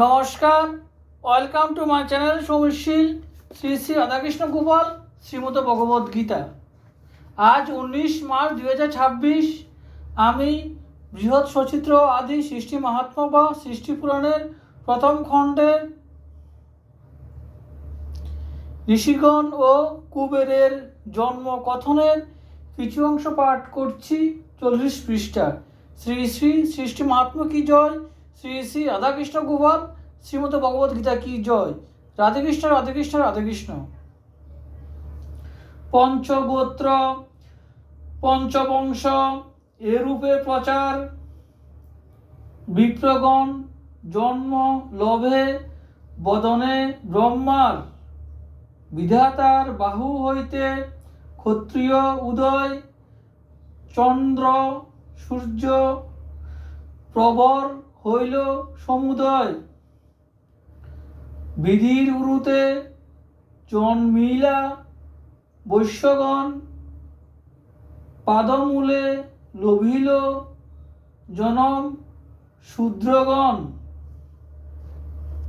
নমস্কার, welcome to my channel Soumishil Shri Shri Radhakrishna Gopal Shrimad Bhagavad Gita. আজ 19 March 2026। আমি বৃহৎ সচিত্র আদি সৃষ্টি মাহাত্ম্য বা সৃষ্টি পুরাণের প্রথম খণ্ডের ঋষিগণ ও কুবেরের জন্ম কথনের কিছু অংশ পাঠ করছি। 40 পৃষ্ঠা। শ্রী শ্রী সৃষ্টি মাহাত্ম্য কি জয়, শ্রী শ্রী রাধাকৃষ্ণ গোপাল শ্রীমদ ভগবদ গীতা কি জয়। রাধেকৃষ্ণ রাধেকৃষ্ণ রাধেকৃষ্ণ। পঞ্চগোত্র পঞ্চবংশ এরূপে প্রচার, বিপ্রগণ জন্ম লোভে বদনে ব্রহ্মার, বিধাতার বাহু হইতে ক্ষত্রিয় উদয়, চন্দ্র সূর্য প্রবর হইল সমুদয়, বিধির উরুতে জন্মিলা বৈশ্যগণ, পাদমূলে লোভিল জনম শূদ্রগণ।